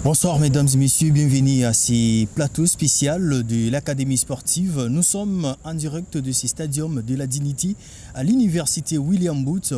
Bonsoir mesdames et messieurs, bienvenue à ces plateaux spéciaux de l'Académie sportive. Nous sommes en direct de ce stadium de la Dignité à l'université William Booth.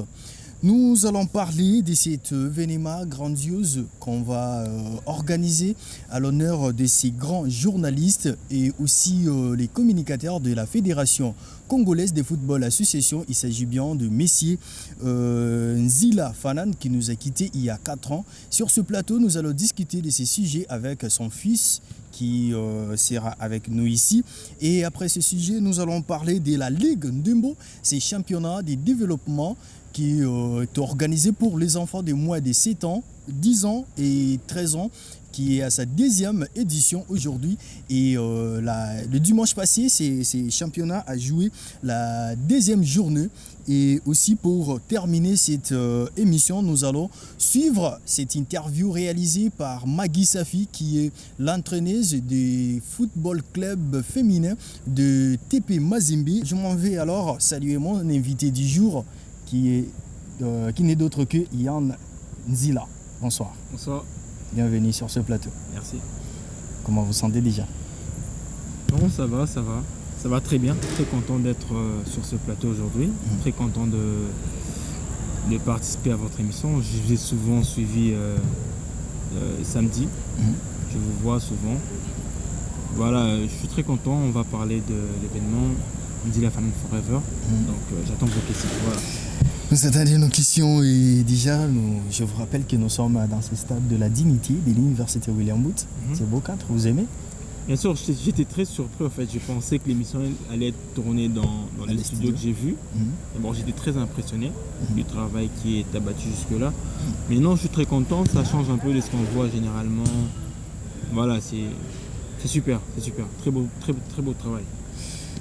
Nous allons parler de cet événement grandiose qu'on va organiser à l'honneur de ces grands journalistes et aussi les communicateurs de la Fédération congolaise de football association. Il s'agit bien de Messier Nzila Fanan qui nous a quittés il y a 4 ans. Sur ce plateau, nous allons discuter de ces sujets avec son fils qui sera avec nous ici. Et après ce sujet, nous allons parler de la Ligue Ndembo, ces championnats de développement qui est organisé pour les enfants de moins de 7 ans, 10 ans et 13 ans, qui est à sa 2e édition aujourd'hui. Et le dimanche passé, ces championnats a joué la 2e journée. Et aussi pour terminer cette émission, nous allons suivre cette interview réalisée par Maggie Safi, qui est l'entraîneuse du football club féminin de TP Mazembe. Je m'en vais alors saluer mon invité du jour, qui n'est d'autre que Yann Nzila. Bonsoir. Bonsoir. Bienvenue sur ce plateau. Merci. Comment vous sentez déjà? Bon, ça va. Ça va très bien. Très content d'être sur ce plateau aujourd'hui. Très content de participer à votre émission. Je vous ai souvent suivi samedi. Je vous vois souvent. Voilà, je suis très content. On va parler de l'événement Nzila Fanan Forever. Donc, j'attends vos questions. Voilà. Nous attendons nos questions et déjà, je vous rappelle que nous sommes dans ce stade de la Dignité de l'université William Booth. C'est beau cadre, vous aimez? Bien sûr, j'étais très surpris en fait. Je pensais que l'émission allait être tournée dans les studios que j'ai vus. Bon, j'étais très impressionné du travail qui est abattu jusque-là. Mais non, je suis très content. Ça change un peu de ce qu'on voit généralement. Voilà, c'est super, c'est super. Très beau travail.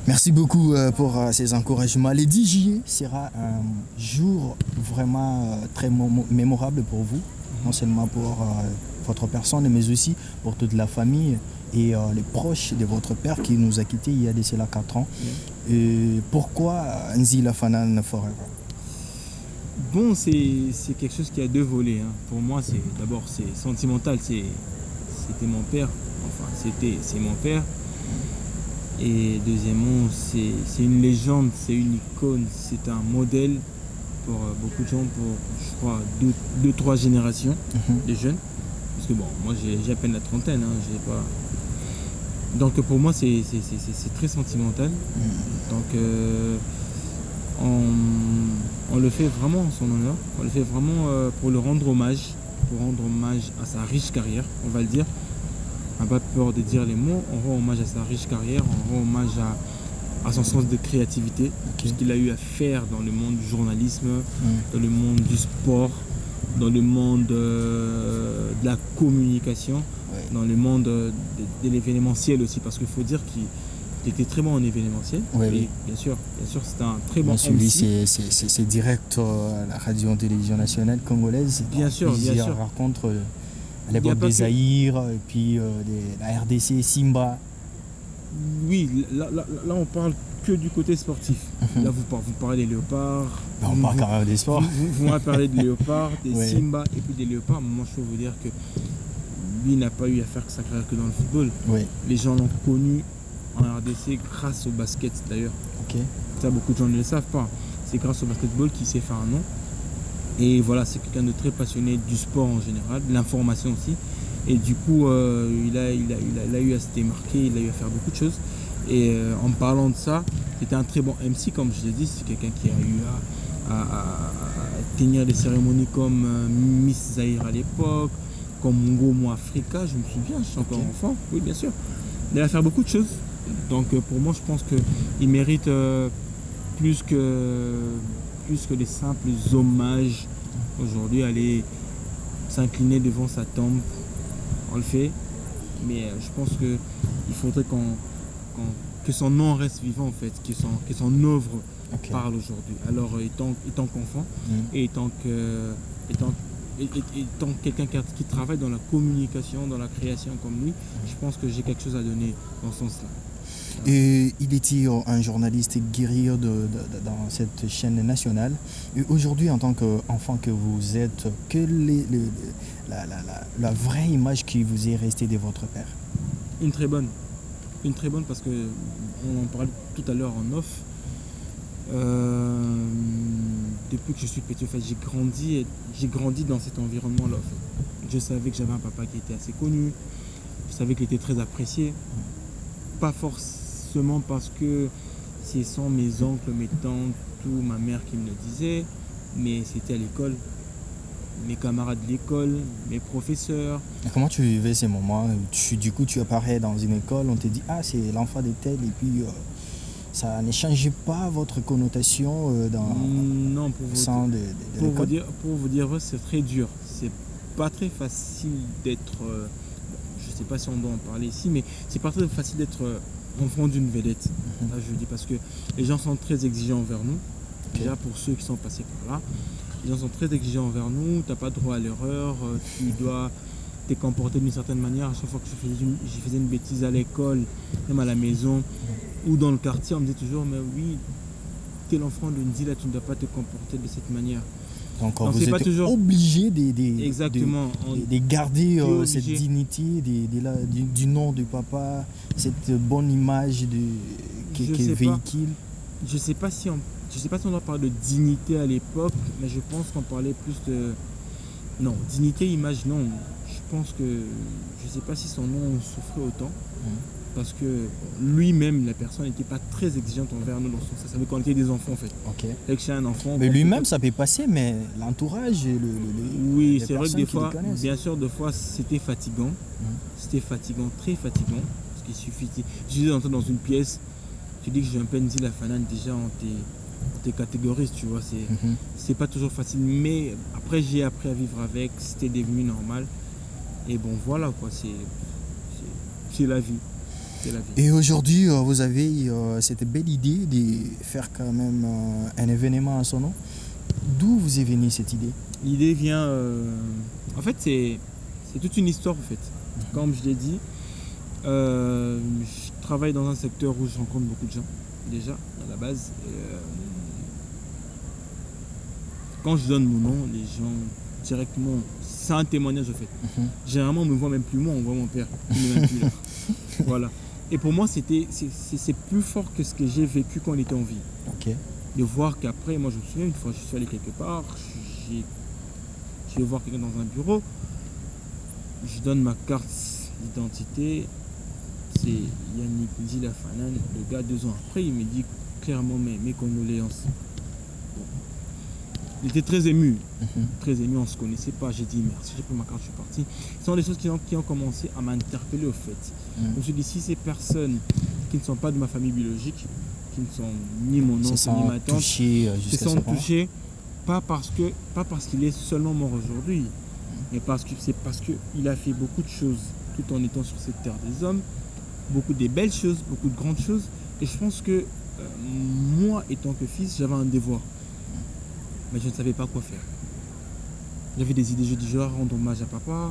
Merci beaucoup pour ces encouragements. Le 10 juillet sera un jour vraiment très mémorable pour vous, non seulement pour votre personne, mais aussi pour toute la famille et les proches de votre père qui nous a quittés il y a de cela 4 ans. Et pourquoi Nzila Fanan Forever? Bon, c'est quelque chose qui a 2 volets. Pour moi, d'abord c'est sentimental. C'était mon père. Enfin, c'est mon père. Et deuxièmement, c'est une légende, c'est une icône, c'est un modèle pour beaucoup de gens, pour je crois 2-3 générations de jeunes. Parce que bon, moi j'ai à peine la trentaine, j'ai pas. Donc pour moi c'est très sentimental. Donc on le fait vraiment en son honneur, on le fait vraiment pour le rendre hommage, à sa riche carrière, on va le dire. On n'a pas peur de dire les mots, on rend hommage à sa riche carrière, on rend hommage à son sens de créativité, tout ce qu'il a eu à faire dans le monde du journalisme, dans le monde du sport, dans le monde de la communication, dans le monde de l'événementiel aussi, parce qu'il faut dire qu'il était très bon en événementiel. Et bien sûr, c'est un très bon MC. C'est direct à la radio-télévision nationale congolaise. Bien sûr. Rencontre à l'époque des Zaïre, et puis la RDC, Simba. Oui, là on parle que du côté sportif. Là vous parlez des léopards. On parle quand même des sports. Vous m'avez parlé de léopards, des Simba et puis des léopards. Moi je peux vous dire que lui n'a pas eu à faire sa carrière que dans le football. Les gens l'ont connu en RDC grâce au basket d'ailleurs. Ça beaucoup de gens ne le savent pas. C'est grâce au basketball qu'il s'est fait un nom. Et voilà, c'est quelqu'un de très passionné du sport en général, de l'information aussi. Et du coup, il a eu à se démarquer, il a eu à faire beaucoup de choses. Et en parlant de ça, c'était un très bon MC, comme je l'ai dit. C'est quelqu'un qui a eu à tenir des cérémonies comme Miss Zaïre à l'époque, comme Ngomo Africa, je me souviens, je suis encore enfant. Oui, bien sûr. Il a à faire beaucoup de choses. Donc pour moi, je pense qu'il mérite plus que les simples hommages aujourd'hui, aller s'incliner devant sa tombe. On le fait, mais je pense qu'il faudrait que son nom reste vivant en fait, que son œuvre parle aujourd'hui. Alors étant qu'enfant et étant quelqu'un qui travaille dans la communication, dans la création comme lui, je pense que j'ai quelque chose à donner dans ce sens-là. Et il était un journaliste guerrier dans cette chaîne nationale. Et aujourd'hui, en tant qu'enfant que vous êtes, quelle est la vraie image qui vous est restée de votre père? Une très bonne parce que on en parlait tout à l'heure en off. Depuis que je suis petit, en fait, j'ai grandi dans cet environnement-là. En fait. Je savais que j'avais un papa qui était assez connu, je savais qu'il était très apprécié. Pas forcément parce que ce sont mes oncles, mes tantes ou ma mère qui me le disaient, mais c'était à l'école. Mes camarades de l'école, mes professeurs. Et comment tu vivais ces moments? Du coup, tu apparais dans une école, on te dit « Ah, c'est l'enfant de tel » et puis ça ne changeait pas votre connotation non, pour vous dire, c'est très dur. C'est pas très facile d'être... je sais pas si on doit en parler ici, mais c'est pas très facile d'être enfant d'une vedette. Là, je dis parce que les gens sont très exigeants envers nous. Déjà, pour ceux qui sont passés par là. Les gens sont très exigeants envers nous, tu n'as pas droit à l'erreur, tu dois te comporter d'une certaine manière. À chaque fois que je faisais une bêtise à l'école, même à la maison ou dans le quartier, on me disait toujours, mais oui, t'es l'enfant de Ndila, tu ne dois pas te comporter de cette manière. Donc vous êtes toujours obligé de garder cette dignité du nom de papa, cette bonne image qu'il véhicule. Je sais pas si on doit parler de dignité à l'époque, mais je pense qu'on parlait plus de... Non, dignité, image, non. Je pense que... Je sais pas si son nom souffrait autant. Parce que lui-même, la personne n'était pas très exigeante envers nous dans son sens. Ça savait qu'on était des enfants en fait. Dès que j'ai un enfant... Mais lui-même, ça peut passer, mais l'entourage... Oui, c'est vrai que des fois, bien sûr, des fois, c'était fatigant. C'était fatigant, très fatigant. Parce qu'il suffit... Je suis entré dans une pièce, tu dis que j'ai un peu Ndila Fanane, déjà on t'es catégorise, tu vois, c'est pas toujours facile, mais après j'ai appris à vivre avec, c'était devenu normal, et bon voilà quoi, c'est la vie. Et aujourd'hui, vous avez cette belle idée de faire quand même un événement à son nom. D'où vous est venue cette idée? L'idée vient, en fait c'est toute une histoire en fait, comme je l'ai dit, je travaille dans un secteur où je rencontre beaucoup de gens, déjà, à la base. Quand je donne mon nom, les gens directement, c'est un témoignage en fait. Généralement, on me voit même plus moi, on voit mon père. Il n'est même plus là. Voilà. Et pour moi, c'est plus fort que ce que j'ai vécu quand on était en vie. De voir qu'après, moi je me souviens, une fois je suis allé quelque part, je vais voir quelqu'un dans un bureau, je donne ma carte d'identité, c'est Yannick Ndila Fanane, le gars 2 ans après, il me dit clairement mes condoléances. Il était très ému, on ne se connaissait pas. J'ai dit merci, j'ai pris ma carte, je suis parti. Ce sont des choses qui ont commencé à m'interpeller au fait. Je me suis dit, si ces personnes qui ne sont pas de ma famille biologique, qui ne sont ni mon oncle ni ma tante, se sont touchés, pas parce qu'il est seulement mort aujourd'hui, mais parce qu'il a fait beaucoup de choses tout en étant sur cette terre des hommes, beaucoup de belles choses, beaucoup de grandes choses. Et je pense que moi, étant que fils, j'avais un devoir. Mais je ne savais pas quoi faire. J'avais des idées, je dis, je dois rendre hommage à papa,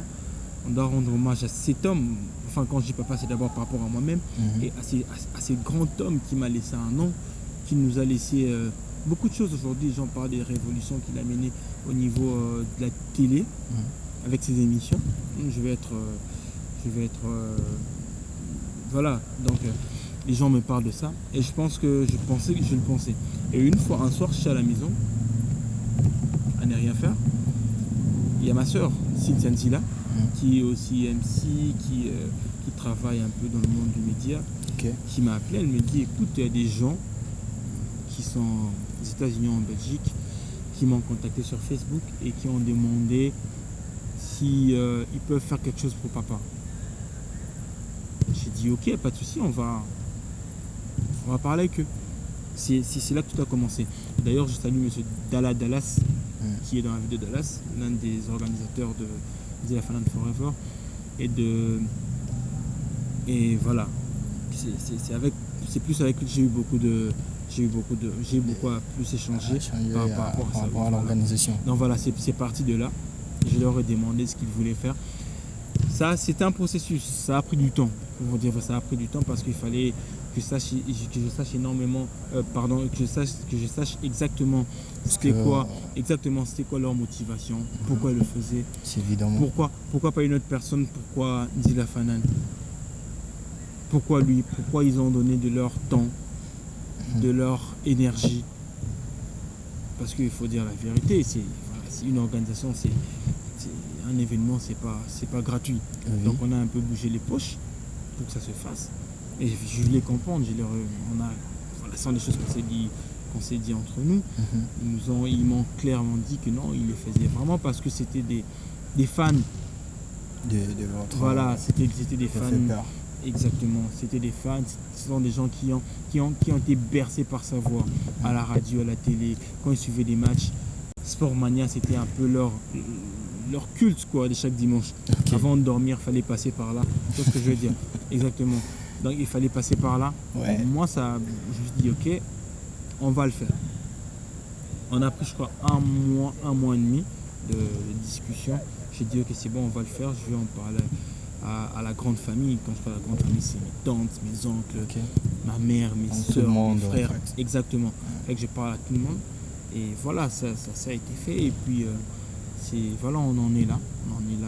on doit rendre hommage à cet homme. Enfin, quand je dis papa, c'est d'abord par rapport à moi-même, et à ces grands hommes qui m'a laissé un nom, qui nous a laissé beaucoup de choses aujourd'hui. J'en parle des révolutions qu'il a menées au niveau de la télé, avec ses émissions. Je vais être voilà, donc les gens me parlent de ça, et je pense que je pensais que je le pensais. Et une fois, un soir, je suis à la maison, à ne rien faire. Il y a ma soeur, Cynthia Ndila, qui est aussi MC, qui travaille un peu dans le monde du média, qui m'a appelé. Elle me dit, écoute, il y a des gens qui sont aux États-Unis, en Belgique, qui m'ont contacté sur Facebook et qui ont demandé si ils peuvent faire quelque chose pour papa. J'ai dit, ok, pas de souci, on va parler avec eux. C'est là que tout a commencé. D'ailleurs, je salue M. Dallas, qui est dans la ville de Dallas, l'un des organisateurs de Ndila Fanane Forever. Et voilà. C'est plus avec lui que j'ai eu beaucoup à plus échanger par rapport à l'organisation. Donc voilà, c'est parti de là. Je leur ai demandé ce qu'ils voulaient faire. Ça, c'était un processus. Ça a pris du temps. Pour vous dire, ça a pris du temps parce qu'il fallait que je sache énormément, que je sache exactement c'était quoi leur motivation, pourquoi ils le faisaient. C'est évidemment. Pourquoi pas une autre personne, pourquoi Ndila Fanane, pourquoi lui, pourquoi ils ont donné de leur temps, de leur énergie. Parce qu'il faut dire la vérité, c'est une organisation, c'est un événement, c'est pas gratuit. Oui. Donc on a un peu bougé les poches pour que ça se fasse. Et je les comprends, ce sont des choses qu'on s'est dit entre nous. Ils m'ont clairement dit que non, ils le faisaient vraiment parce que c'était des fans. De votre... Voilà, c'était des fans. Exactement, c'était des fans, ce sont des gens qui ont été bercés par sa voix, à la radio, à la télé, quand ils suivaient des matchs. Sportmania, c'était un peu leur culte quoi, de chaque dimanche. Okay. Avant de dormir, il fallait passer par là. C'est ce que je veux dire. Exactement. Donc il fallait passer par là. Ouais. Moi, je me suis dit, ok, on va le faire. On a pris, je crois, un mois et demi de discussion. J'ai dit, ok, c'est bon, on va le faire. Je vais en parler à la grande famille. Quand je parle à la grande famille, c'est mes tantes, mes oncles, ma mère, mes soeurs, mes frères. En fait. Exactement. Fait que je parle à tout le monde. Et voilà, ça a été fait. Et puis, voilà, on en est là. On est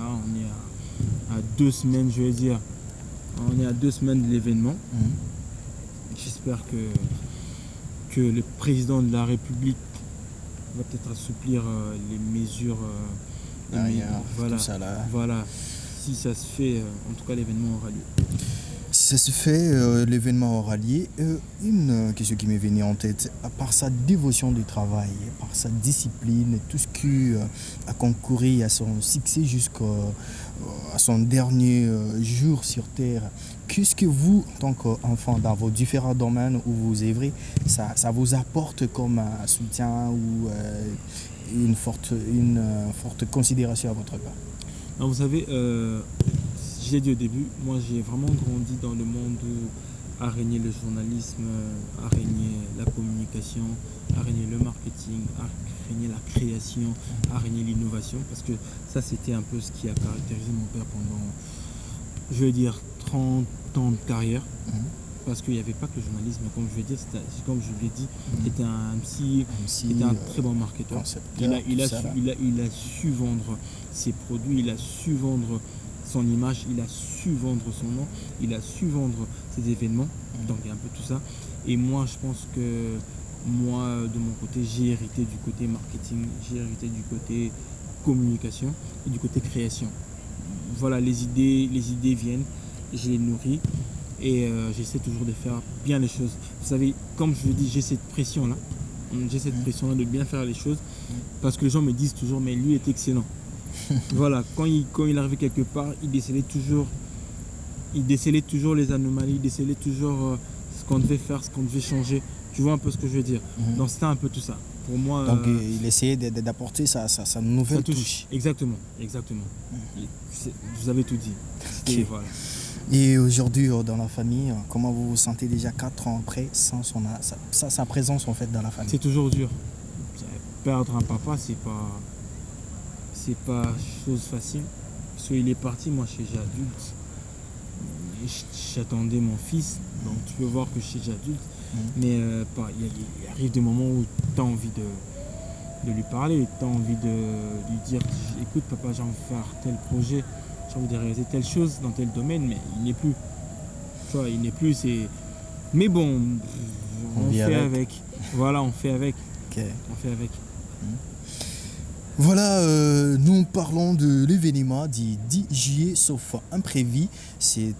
à 2 semaines, je vais dire. On est à 2 semaines de l'événement. J'espère que le président de la République va peut-être assouplir les mesures. Voilà, tout ça là. Voilà. Si ça se fait, en tout cas, l'événement aura lieu. Si ça se fait, l'événement aura lieu. Une question qui m'est venue en tête, à part sa dévotion du travail, par sa discipline, tout ce qui a concouru à son succès jusqu'à son dernier jour sur Terre, qu'est-ce que vous, en tant qu'enfant, dans vos différents domaines où vous œuvrez, ça vous apporte comme un soutien ou une forte considération à votre part? Alors, vous savez, je l'ai dit au début, moi j'ai vraiment grandi dans le monde où a régné le journalisme, a régné la communication, a régné le marketing, a régné la création, a régné l'innovation, parce que ça c'était un peu ce qui a caractérisé mon père pendant, je vais dire, 30 ans de carrière. Parce qu'il n'y avait pas que le journalisme, comme je l'ai dit, c'était un MC, c'était un très bon marketeur. Il a su vendre ses produits, il a su vendre son image, il a su vendre son nom, il a su vendre ses événements. Donc il y a un peu tout ça. Et moi, je pense que moi, de mon côté, j'ai hérité du côté marketing, j'ai hérité du côté communication et du côté création. Voilà, les idées viennent, je les nourris. Et j'essaie toujours de faire bien les choses. Vous savez, comme je le dis, j'ai cette pression-là. J'ai cette pression-là de bien faire les choses. Parce que les gens me disent toujours, mais lui est excellent. Voilà, quand il arrivait quelque part, il décelait toujours les anomalies, il décelait toujours ce qu'on devait faire, ce qu'on devait changer. Tu vois un peu ce que je veux dire. Donc c'était un peu tout ça. Pour moi, donc il essayait d'apporter sa nouvelle touche. Exactement. Vous avez tout dit. Okay. Voilà. Et aujourd'hui, dans la famille, comment vous vous sentez déjà 4 ans après sans sa présence en fait dans la famille? C'est toujours dur. Perdre un papa, c'est pas chose facile. Parce qu'il est parti, moi je suis déjà adulte. J'attendais mon fils, donc tu peux voir que je suis déjà adulte. Mais il arrive des moments où tu as envie de lui parler, tu as envie de lui dire, écoute papa, j'ai envie de faire tel projet. J'ai envie de réaliser telle chose dans tel domaine, mais il n'est plus. Tu vois, il n'est plus. Mais bon, on fait avec. Voilà, on fait avec. Okay. On fait avec. Voilà, nous parlons de l'événement du 10 juillet, sauf imprévu. C'est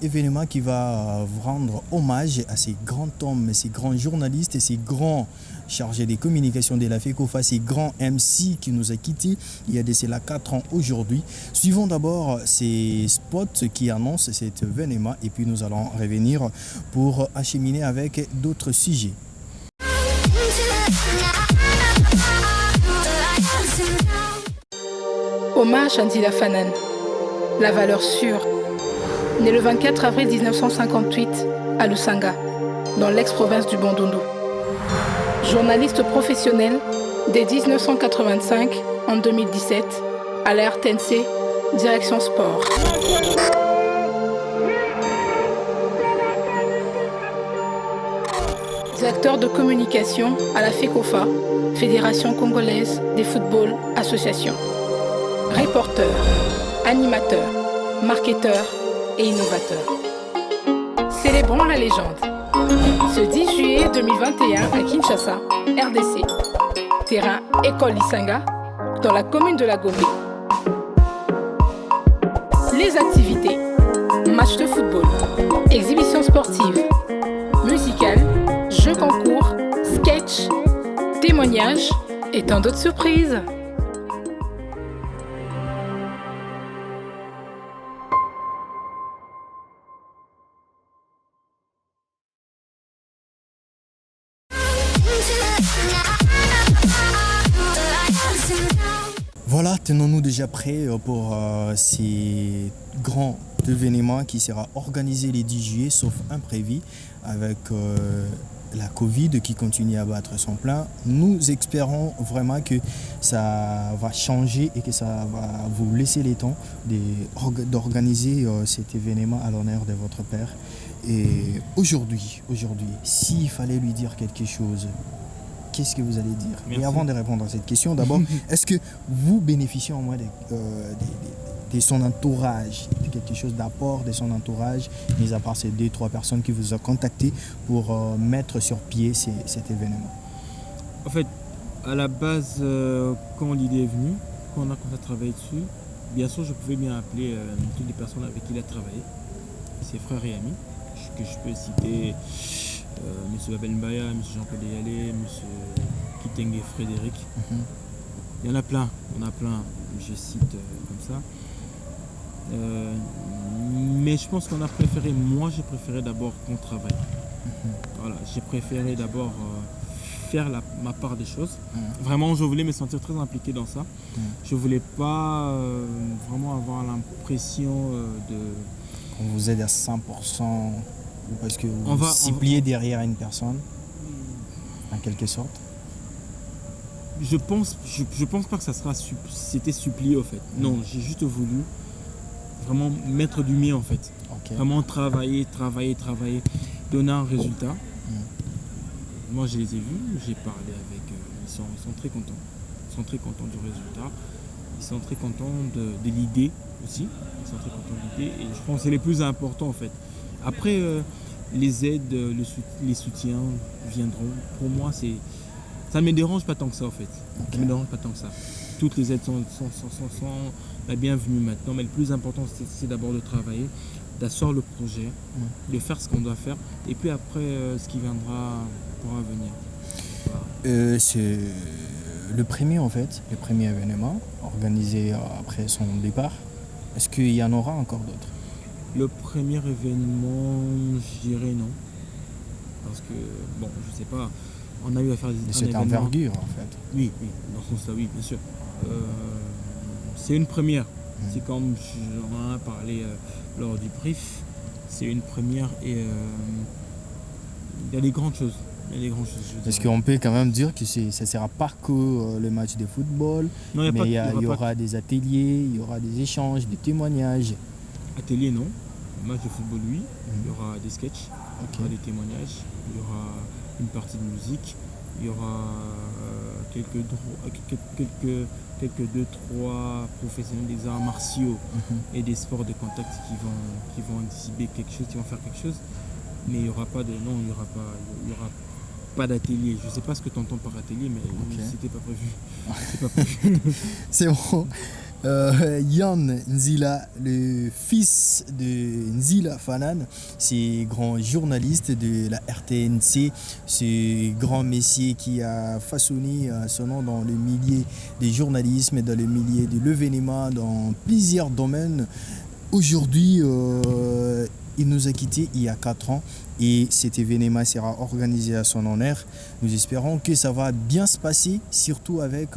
événement qui va rendre hommage à ces grands hommes, ces grands journalistes et ces grands chargés des communications de la FECOFA, ces grands MC qui nous a quittés il y a de cela 4 ans aujourd'hui. Suivons d'abord ces spots qui annoncent cet événement et puis nous allons revenir pour acheminer avec d'autres sujets. Hommage à Ndila Fanane, la valeur sûre. Né le 24 avril 1958 à Lusanga, dans l'ex-province du Bandundu. Journaliste professionnel dès 1985 en 2017 à la RTNC, direction sport. directeur de communication à la FECOFA, Fédération congolaise des football associations. Reporter, animateur, marketeur et innovateur. Célébrons la légende. Ce 10 juillet 2021 à Kinshasa, RDC. Terrain École Lisanga, dans la commune de la Gombe. Les activités: match de football, exhibition sportive, musicale, jeux concours, sketch, témoignages et tant d'autres surprises. Voilà, tenons-nous déjà prêts pour ces grands événements qui sera organisé les 10 juillet, sauf imprévu, avec la Covid qui continue à battre son plein. Nous espérons vraiment que ça va changer et que ça va vous laisser le temps d'organiser cet événement à l'honneur de votre père. Et aujourd'hui, s'il fallait lui dire quelque chose, qu'est-ce que vous allez dire? Merci. Et avant de répondre à cette question, d'abord, est-ce que vous bénéficiez au moins de son entourage, de quelque chose d'apport de son entourage, mis à part ces 2-3 personnes qui vous ont contacté pour mettre sur pied cet événement? En fait, à la base, quand l'idée est venue, quand on a commencé à travailler dessus, bien sûr, je pouvais bien appeler toutes les personnes avec qui il a travaillé, ses frères et amis, que je peux citer. M. Babel Mbaya, M. Jean-Paul Deyalé, M. Kitenge Frédéric. Il y en a plein, je cite comme ça. Mais je pense qu'on a préféré, moi j'ai préféré d'abord qu'on travaille. Voilà, j'ai préféré d'abord faire ma part des choses. Vraiment, je voulais me sentir très impliqué dans ça. Je voulais pas vraiment avoir l'impression de... On vous aide à 100%. Parce que vous cibliez derrière une personne, en quelque sorte. Je pense pas que ça sera c'était supplié, en fait. Non, j'ai juste voulu vraiment mettre du mien, en fait. Okay. Vraiment travailler, donner un résultat. Moi, je les ai vus, j'ai parlé avec eux. Ils sont très contents. Ils sont très contents du résultat. Ils sont très contents de l'idée aussi. Ils sont très contents de l'idée. Et je pense que c'est les plus importants, en fait. Après, les aides, les soutiens viendront. Pour moi, ça ne me dérange pas tant que ça, en fait. Okay. Ça ne me dérange pas tant que ça. Toutes les aides sont la bienvenue maintenant. Mais le plus important, c'est d'abord de travailler, d'asseoir le projet, de faire ce qu'on doit faire. Et puis après, ce qui viendra pourra venir. Voilà. C'est le premier, en fait, le premier événement organisé après son départ. Est-ce qu'il y en aura encore d'autres? Le premier événement, je dirais non. Parce que, bon, je sais pas, on a eu à faire des cette envergure, en fait. Oui, dans ce sens-là, oui, bien sûr. C'est une première. C'est comme j'en ai parlé lors du brief. C'est une première et il y a des grandes choses. Est-ce qu'on peut quand même dire que ça ne sera pas que le match de football, non, mais il y aura des ateliers, il y aura des échanges, des témoignages? Atelier, non. Match de football, oui. Il y aura des sketchs, il y aura des témoignages, il y aura une partie de musique, il y aura quelques 2-3 professionnels des arts martiaux et des sports de contact qui vont exhiber quelque chose, qui vont faire quelque chose. Mais il n'y aura pas pas d'atelier. Je ne sais pas ce que tu entends par atelier, mais c'était pas prévu. C'est pas prévu. C'est bon. Yann Nzila, le fils de Nzila Fanan, c'est grand journaliste de la RTNC, ce grand messier qui a façonné son nom dans le milieu du journalisme, dans le milieu de l'événement, dans plusieurs domaines. Aujourd'hui, il nous a quittés il y a 4 ans et cet événement sera organisé à son honneur. Nous espérons que ça va bien se passer, surtout avec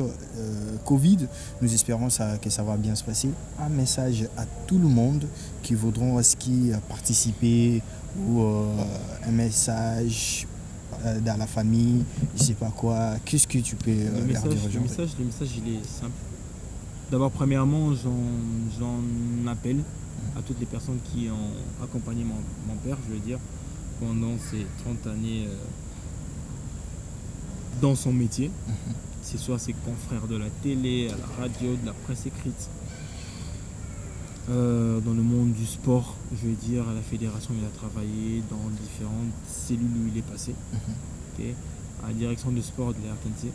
Covid. Nous espérons que ça va bien se passer. Un message à tout le monde qui voudront participer ou un message dans la famille, je ne sais pas quoi. Qu'est-ce que tu peux leur dire aujourd'hui? Le message, il est simple. D'abord, premièrement, j'en appelle à toutes les personnes qui ont accompagné mon père, je veux dire, pendant ces 30 années dans son métier. C'est soit ses confrères de la télé, à la radio, de la presse écrite. Dans le monde du sport, je veux dire, à la fédération, il a travaillé dans différentes cellules où il est passé. Okay. À la direction de sport de la RTNC,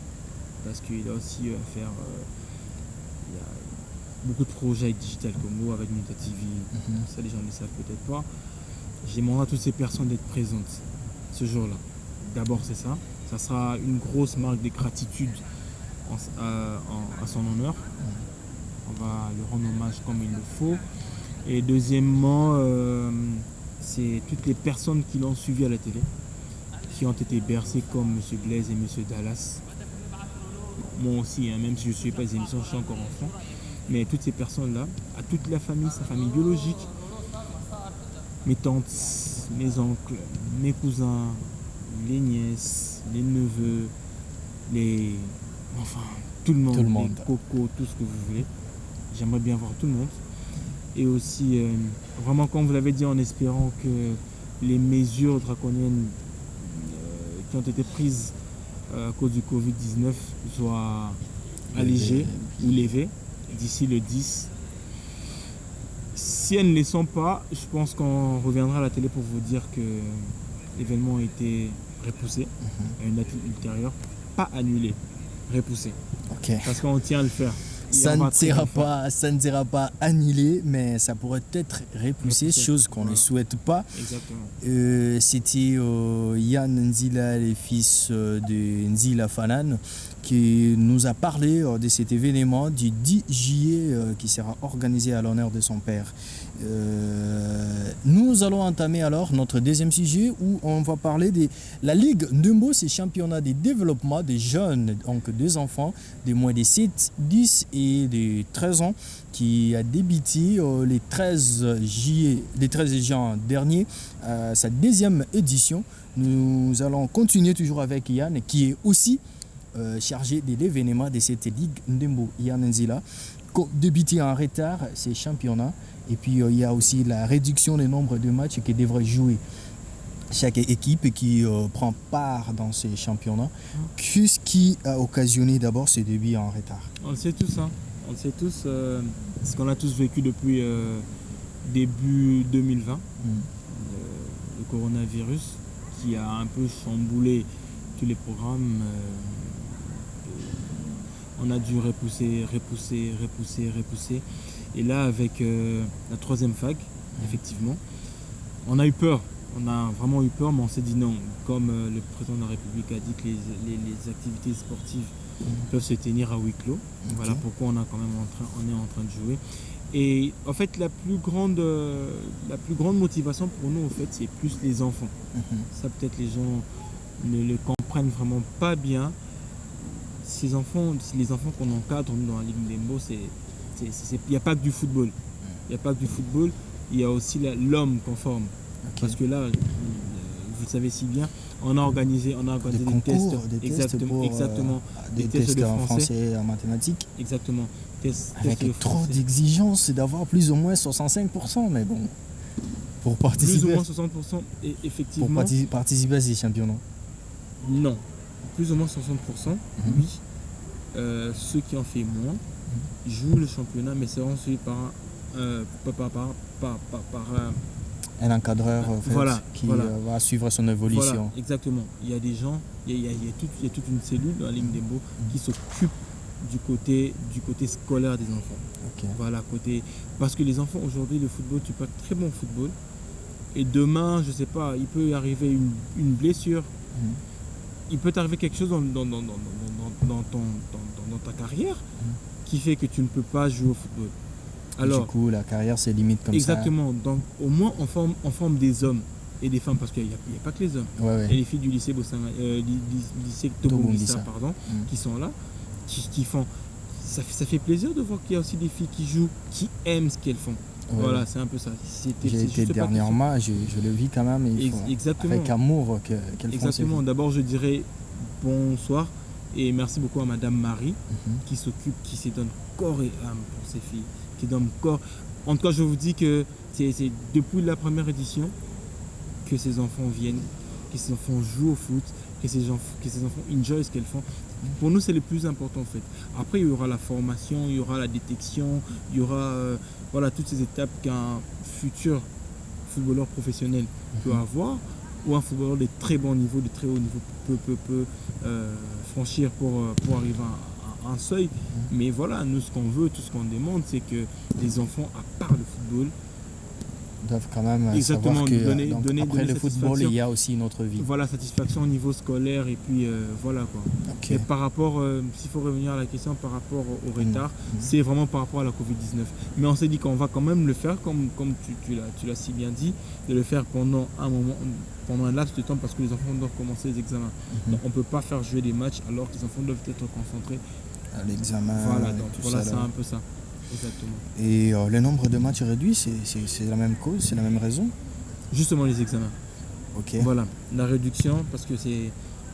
parce qu'il a aussi à faire il y a beaucoup de projets avec Digital Congo, avec Muta TV. Ça, les gens ne le savent peut-être pas. J'ai demandé à toutes ces personnes d'être présentes ce jour-là. D'abord, c'est ça. Ça sera une grosse marque de gratitude à son honneur. On va lui rendre hommage comme il le faut. Et deuxièmement, c'est toutes les personnes qui l'ont suivi à la télé, qui ont été bercées comme M. Blaise et M. Dallas. Moi aussi, hein, même si je ne suis pas les émissions, je suis encore enfant. Mais toutes ces personnes-là, à toute la famille, sa famille biologique, mes tantes, mes oncles, mes cousins, les nièces, les neveux, tout le monde, les cocos, tout ce que vous voulez. J'aimerais bien voir tout le monde. Et aussi, vraiment, comme vous l'avez dit, en espérant que les mesures draconiennes qui ont été prises à cause du Covid-19 soient allégées ou levées d'ici le 10. Si elles ne les sont pas, je pense qu'on reviendra à la télé pour vous dire que l'événement a été repoussé à une date ultérieure, pas annulé, repoussé. Okay. Parce qu'on tient à le faire. Ça ne sera pas annulé, mais ça pourrait être repoussé, chose qu'on ne souhaite pas. C'était Yann Nzila, le fils de Nzila Fanan, qui nous a parlé de cet événement du 10 juillet qui sera organisé à l'honneur de son père. Nous allons entamer alors notre deuxième sujet où on va parler de la Ligue Ndembo, c'est championnat de développement des jeunes, donc des enfants de moins de 7, 10 et de 13 ans qui a débuté les 13 juin dernier, sa deuxième édition. Nous allons continuer toujours avec Yann qui est aussi chargé de l'événement de cette Ligue Ndembo. Yann Nzila, débuté en retard ces championnats. Et puis il y a aussi la réduction du nombre de matchs que devrait jouer chaque équipe qui prend part dans ces championnats. Qu'est-ce qui a occasionné d'abord ce début en retard? On le sait tous, hein. On le sait tous, ce qu'on a tous vécu depuis début 2020, le coronavirus qui a un peu chamboulé tous les programmes. On a dû repousser. Et là, avec la troisième vague, effectivement, on a eu peur. On a vraiment eu peur, mais on s'est dit non. Comme le président de la République a dit que les activités sportives peuvent se tenir à huis clos. Okay. Voilà pourquoi on est en train de jouer. Et en fait, la plus grande motivation pour nous, en fait, c'est plus les enfants. Ça, peut-être les gens ne le comprennent vraiment pas bien. Les enfants qu'on encadre dans la Ligue Ndembo, il n'y a pas que du football. Il y a aussi l'homme qu'on forme. Okay. Parce que là, vous le savez si bien, on a organisé des tests. Exactement. Des tests en français et en mathématiques. Exactement. Avec trop d'exigences, c'est d'avoir plus ou moins 65%, mais bon, pour participer. Plus ou moins 60%, et effectivement. Pour participer à ces championnats. Non. Plus ou moins 60%, oui. Ceux qui en fait moins jouent le championnat, mais seront suivis par un encadreur qui va suivre son évolution. Voilà, exactement. Il y a des gens, il y a toute une cellule dans la Ligue Ndembo qui s'occupe du côté scolaire des enfants. Okay. Voilà, parce que les enfants aujourd'hui, le football, tu peux être très bon football, et demain, je sais pas, il peut arriver une blessure. Il peut t'arriver quelque chose dans ta carrière qui fait que tu ne peux pas jouer au football. Alors, du coup, la carrière, c'est limite comme exactement. Ça. Exactement. Donc, au moins, on forme des hommes et des femmes, parce qu'il n'y a pas que les hommes. Ouais. Et les filles du lycée lycée Tobongisa, qui sont là, qui font... Ça fait plaisir de voir qu'il y a aussi des filles qui jouent, qui aiment ce qu'elles font. Ouais. Voilà, c'est un peu ça. J'ai été dernièrement, je le vis quand même, avec amour qu'elle font. Exactement. D'abord, je dirais bonsoir et merci beaucoup à Madame Marie qui s'occupe, qui se donne corps et âme pour ces filles, qui donne corps. En tout cas, je vous dis que c'est depuis la première édition que ces enfants viennent, que ces enfants jouent au foot, que ces enfants enjoy ce qu'elles font. Pour nous, c'est le plus important en fait. Après, il y aura la formation, il y aura la détection, il y aura voilà, toutes ces étapes qu'un futur footballeur professionnel peut avoir, ou un footballeur de très bon niveau, de très haut niveau peut franchir pour arriver à un seuil. Mais voilà, nous, ce qu'on veut, tout ce qu'on demande, c'est que les enfants, à part le football, doivent quand même savoir que après le football, il y a aussi une autre vie. Voilà, satisfaction au niveau scolaire et puis voilà quoi. Okay. Et par rapport, s'il faut revenir à la question par rapport au retard, c'est vraiment par rapport à la Covid-19. Mais on s'est dit qu'on va quand même le faire, comme tu l'as si bien dit, de le faire pendant un moment, pendant un laps de temps parce que les enfants doivent commencer les examens. Donc on ne peut pas faire jouer des matchs alors que les enfants doivent être concentrés à l'examen. Voilà, donc voilà, c'est un peu ça. Exactement. Et le nombre de matchs réduit, c'est la même cause, c'est la même raison? Justement les examens. Ok. Voilà, la réduction, parce que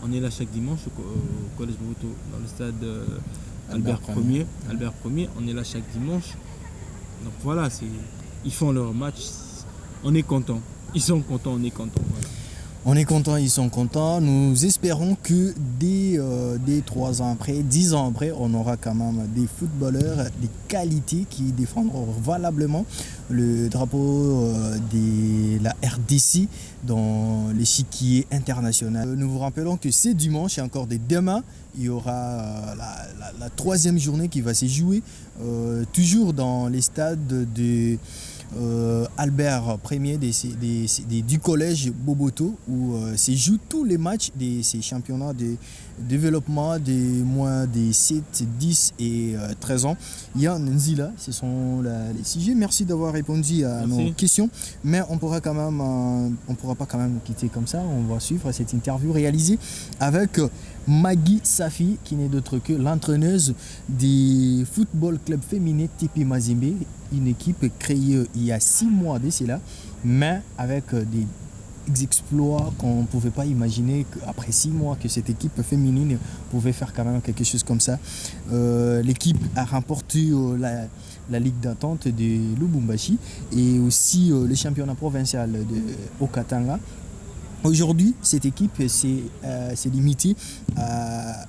on est là chaque dimanche au Collège Boruto, dans le stade Albert Ier, on est là chaque dimanche. Donc voilà, ils font leur match, on est content. Ils sont contents, on est content. Voilà. On est content, ils sont contents. Nous espérons que dès 3 ans après, 10 ans après, on aura quand même des footballeurs, des qualités qui défendront valablement le drapeau de la RDC dans l'échiquier international. Nous vous rappelons que c'est dimanche et encore demain, il y aura la 3e journée qui va se jouer, toujours dans les stades de Albert Ier du collège Boboto où se jouent tous les matchs de ces championnats de développement des moins de 7, 10 et 13 ans. Yann Nzila, ce sont les sujets. Merci d'avoir répondu à nos questions, mais on pourra pas quand même quitter comme ça. On va suivre cette interview réalisée avec Maggie Safi, qui n'est d'autre que l'entraîneuse du football club féminin TP Mazembe, une équipe créée il y a 6 mois de cela, mais avec des exploits qu'on ne pouvait pas imaginer qu'après 6 mois que cette équipe féminine pouvait faire quand même quelque chose comme ça. L'équipe a remporté la Ligue d'attente de Lubumbashi et aussi le championnat provincial de Okatanga. Aujourd'hui, cette équipe s'est limitée à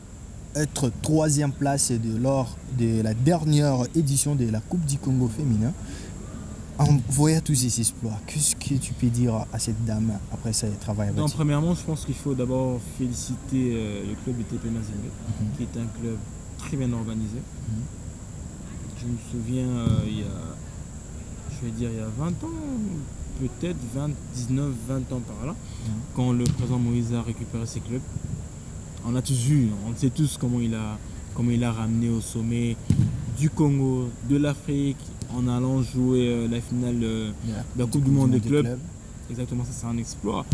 être 3e place lors de la dernière édition de la Coupe du Congo féminin. En voyant tous ces exploits, qu'est-ce que tu peux dire à cette dame après ce travail abattu? Donc, premièrement, je pense qu'il faut d'abord féliciter le club de TP Mazembe, qui est un club très bien organisé. Je me souviens, il y a 20 ans, peut-être 19, 20 ans par là, quand le président Moïse a récupéré ces clubs. On a tous vu, on sait tous comment il a ramené au sommet du Congo, de l'Afrique, en allant jouer la finale de la Coupe du Monde des clubs. Exactement, ça c'est un exploit.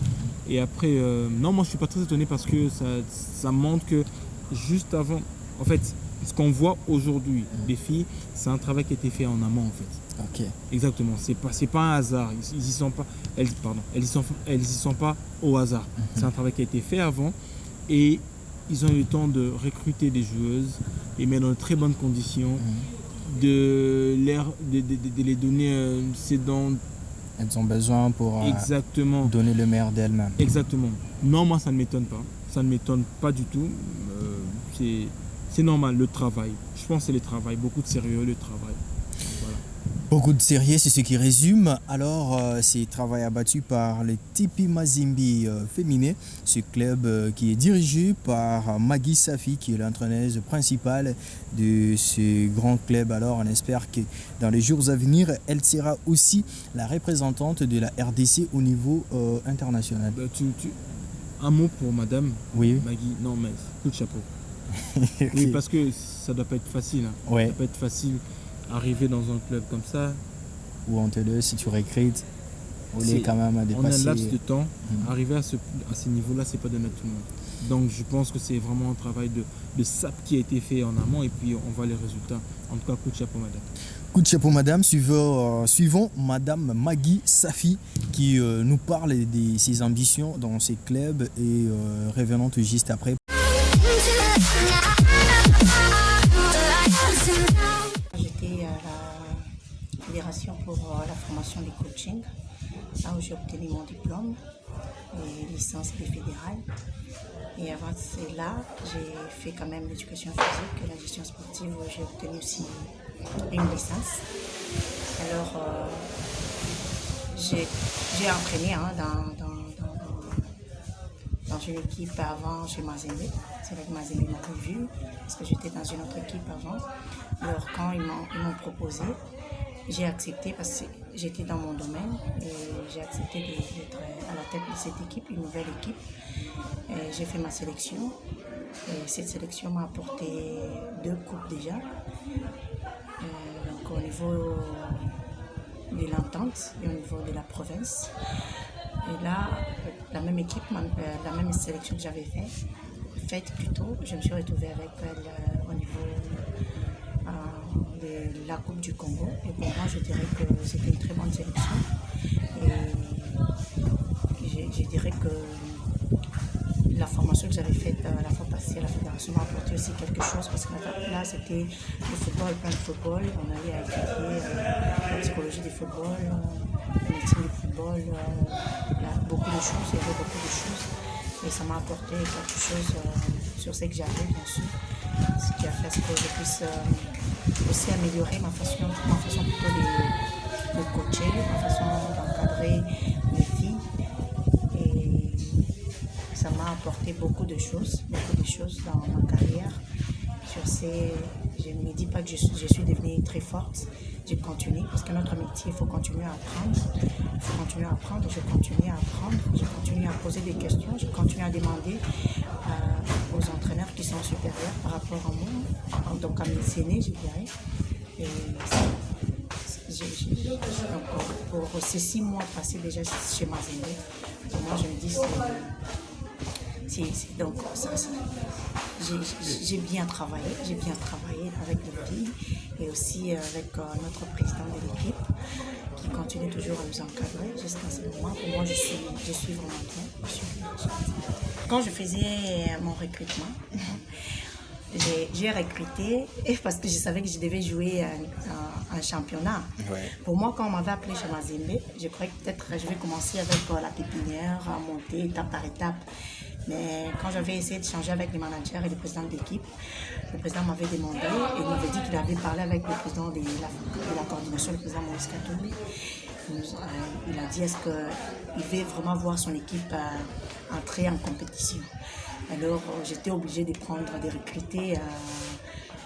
Et après, non, moi je suis pas très étonné parce que ça montre que juste avant, en fait, ce qu'on voit aujourd'hui des filles, c'est un travail qui a été fait en amont en fait. Ok. Exactement, c'est pas un hasard. Ils y sont pas, elles y sont pas au hasard. C'est un travail qui a été fait avant et ils ont eu le temps de recruter des joueuses, les mettre dans de très bonnes conditions, de les donner ce dont elles ont besoin pour donner le meilleur d'elles-mêmes. Exactement. Non, moi ça ne m'étonne pas. Ça ne m'étonne pas du tout. C'est normal, le travail. Je pense que c'est le travail, beaucoup de sérieux, le travail. Voilà. Beaucoup de sérieux, c'est ce qui résume alors ces travail abattu par le TP Mazembe féminin, ce club qui est dirigé par Maggie Safi, qui est l'entraîneuse principale de ce grand club. Alors on espère que dans les jours à venir, elle sera aussi la représentante de la RDC au niveau international. Un mot pour madame oui. Maggie, non mais coup de chapeau. Okay. Oui, parce que ça doit pas être facile. Hein. Ouais. Ça doit pas être facile arriver dans un club comme ça. Où on te laisse, si tu recrutes, on est quand même à dépasser. On a un laps de temps. Arriver à ces niveaux-là, c'est pas donné à tout le monde. Donc je pense que c'est vraiment un travail de sap qui a été fait en amont et puis on voit les résultats. En tout cas, coup de chapeau madame. Coup de chapeau madame, suivons madame Maggie Safi qui nous parle de ses ambitions dans ses clubs et revenons tout juste après. J'étais à la fédération pour la formation des coaching, là où j'ai obtenu mon diplôme. et licence des fédérales. Et avant cela, j'ai fait quand même l'éducation physique et la gestion sportive où j'ai obtenu aussi une licence. Alors, j'ai entraîné dans une équipe avant chez Mazembe. C'est vrai que Mazembe m'a revu parce que j'étais dans une autre équipe avant. Alors, quand ils m'ont proposé, j'ai accepté parce que j'étais dans mon domaine et j'ai accepté d'être à la tête de cette équipe, une nouvelle équipe. Et j'ai fait ma sélection et cette sélection m'a apporté 2 coupes déjà. Donc au niveau de l'entente et au niveau de la province. Et là, la même équipe, la même sélection que j'avais faite plus tôt, je me suis retrouvée avec elle au niveau de la Coupe du Congo. Et pour moi, je dirais que c'était une très bonne sélection. Et je dirais que la formation que j'avais faite la fois passée à la fédération m'a apporté aussi quelque chose parce que là, c'était le football, plein de football. On allait à étudier la psychologie du football, la médecine du football, beaucoup de choses. Il y avait beaucoup de choses. Et ça m'a apporté quelque chose sur ce que j'avais, bien sûr. Ce qui a fait que je puisse aussi améliorer ma façon plutôt de coacher, ma façon d'encadrer les filles. Et ça m'a apporté beaucoup de choses dans ma carrière. Je ne me dis pas que je suis devenue très forte. Je continue parce que notre métier, il faut continuer à apprendre. Je continue à apprendre, je continue à poser des questions, je continue à demander aux entraîneurs qui sont supérieurs par rapport à moi, donc à mes aînés, je dirais. Et donc, pour ces 6 mois passés déjà chez Mazembe, pour moi, je me dis donc j'ai bien travaillé avec les filles et aussi avec notre président de l'équipe qui continue toujours à nous encadrer jusqu'à ce moment. Pour moi, je suis vraiment bien. Quand je faisais mon recrutement, j'ai recruté parce que je savais que je devais jouer un championnat. Ouais. Pour moi, quand on m'avait appelé chez Mazembe, je croyais que peut-être je vais commencer avec la pépinière, à monter étape par étape. Mais quand j'avais essayé de changer avec les managers et le président de l'équipe, le président m'avait demandé et il m'avait dit qu'il avait parlé avec le président de la coordination, le président Maurice Katouli. Il a dit est-ce qu'il veut vraiment voir son équipe entrer en compétition. Alors j'étais obligée de recruter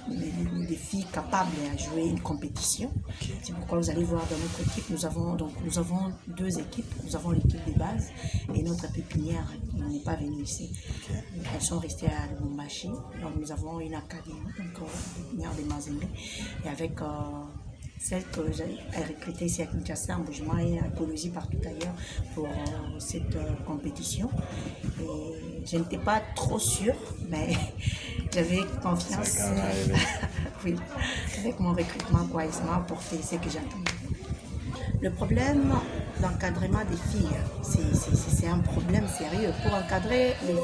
des filles capables à jouer une compétition. Okay. C'est pourquoi vous allez voir dans notre équipe, nous avons 2 équipes. Nous avons l'équipe de base et notre pépinière qui n'est pas venue ici. Okay. Elles sont restées à Lubumbashi. Donc nous avons une académie, donc pépinière de Mazembe. Et avec celle que j'ai recrutée ici à Kinshasa, en Bougement et à Colosie, partout ailleurs, pour cette compétition. Et je n'étais pas trop sûre, mais j'avais confiance. Oui, avec mon recrutement, quoi, ça m'a apporté ce que j'attendais. Le problème d'encadrement des filles, c'est un problème sérieux. Pour encadrer les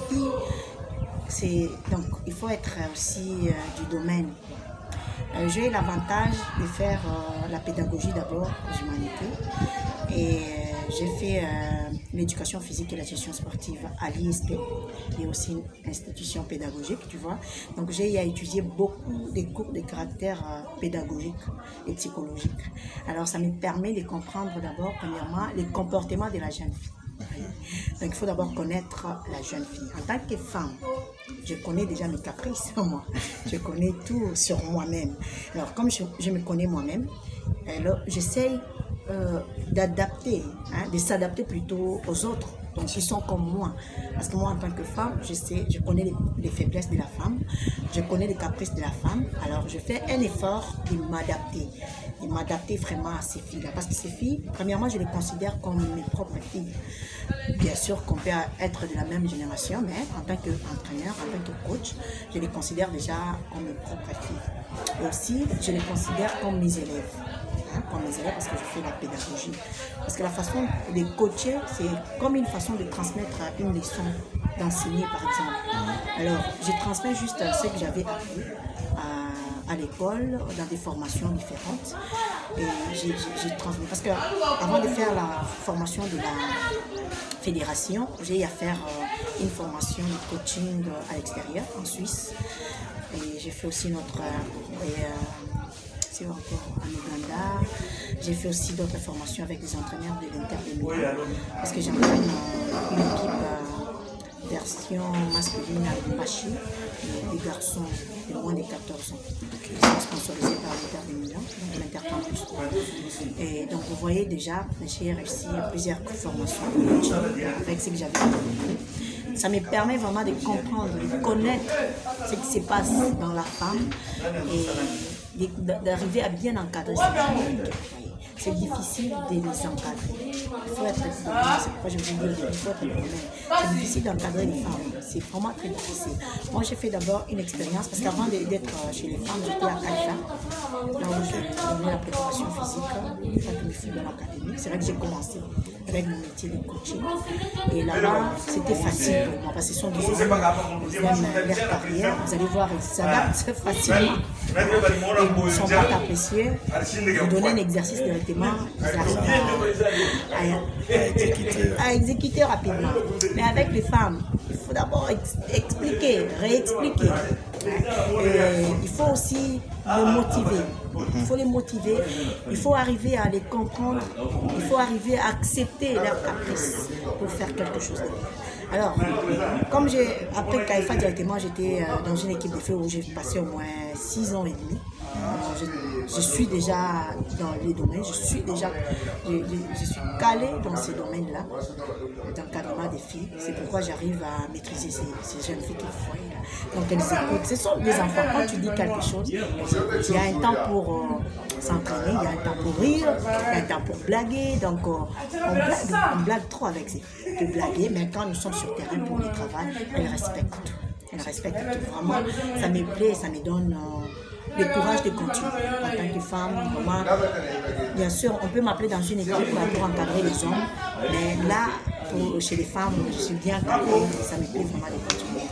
filles, donc, il faut être aussi du domaine. J'ai eu l'avantage de faire la pédagogie d'abord aux humanités et j'ai fait l'éducation physique et la gestion sportive à l'ISP, qui est aussi une institution pédagogique, tu vois. Donc j'ai étudié beaucoup des cours de caractère pédagogique et psychologique. Alors ça me permet de comprendre d'abord, premièrement, les comportements de la jeune fille. Donc il faut d'abord connaître la jeune fille. En tant que femme, je connais déjà mes caprices, moi. Je connais tout sur moi-même. Alors comme je me connais moi-même, alors j'essaye d'adapter, de s'adapter plutôt aux autres. Donc ils sont comme moi. Parce que moi, en tant que femme, je connais les faiblesses de la femme, je connais les caprices de la femme. Alors je fais un effort de m'adapter vraiment à ces filles-là. Parce que ces filles, premièrement, je les considère comme mes propres filles. Bien sûr qu'on peut être de la même génération, mais en tant qu'entraîneur, en tant que coach, je les considère déjà comme mes propres filles. Et aussi, je les considère comme mes élèves. Comme mes élèves, parce que je fais la pédagogie. Parce que la façon de coacher, c'est comme une façon de transmettre une leçon, d'enseigner par exemple. Alors, je transmets juste ce que j'avais appris à l'école, dans des formations différentes. Et j'ai transmis. Parce que avant de faire la formation de la fédération, j'ai eu à faire une formation de coaching à l'extérieur, en Suisse. Et j'ai fait aussi notre... encore en Ouganda. J'ai fait aussi d'autres formations avec des entraîneurs de l'Inter de Milan. Parce que j'entraîne une équipe version masculine à Lubumbashi, des garçons de moins de 14 ans. Ils sont sponsorisés par l'Inter de Milan, donc l'Intercampus. Et donc vous voyez déjà, j'ai réussi à plusieurs formations avec ce que j'avais appris. Ça me permet vraiment de comprendre, de connaître ce qui se passe dans la femme et d'arriver à bien encadrer ces femmes. C'est difficile de les encadrer. Il faut être c'est pourquoi je vous dis, il faut être humain. C'est difficile d'encadrer les femmes. C'est vraiment très difficile. Moi, j'ai fait d'abord une expérience, parce qu'avant d'être chez les femmes, j'étais à Calfa, là où je donnais la préparation physique quand je me suis dans l'académie. C'est là que j'ai commencé avec mon métier de coaching. Et là-bas, c'était facile pour moi, parce que ce sont des hommes, ils aiment leur carrière. Vous allez voir, ils s'adaptent facilement. Ils ne sont pas appréciés. Vous donnez un exercice directement, ils arrivent à exécuter rapidement. Mais avec les femmes, il faut d'abord expliquer, réexpliquer. Il faut aussi les motiver. Il faut les motiver, il faut arriver à les comprendre, il faut arriver à accepter leurs caprices pour faire quelque chose de bien. Alors, comme après Caifa directement, j'étais dans une équipe de filles où j'ai passé au moins 6 ans et demi. Je suis déjà dans les domaines, je suis calée dans ces domaines-là, d'encadrement des filles. C'est pourquoi j'arrive à maîtriser ces jeunes filles qui vous voyez là. Donc elles écoutent. Ce sont des enfants. Quand tu dis quelque chose, il y a un temps pour s'entraîner, il y a un temps pour rire, il y a un temps pour blaguer. Donc on blague trop avec ces filles, de blaguer, mais quand nous sommes sur le terrain pour le travail, elles respectent tout. Elles respectent tout. Vraiment, ça me plaît, ça me donne le courage de continuer en tant que femme. Vraiment, bien sûr, on peut m'appeler dans une équipe pour encadrer les hommes, mais là, chez les femmes, je suis bien encadrée, ça me plaît vraiment de continuer.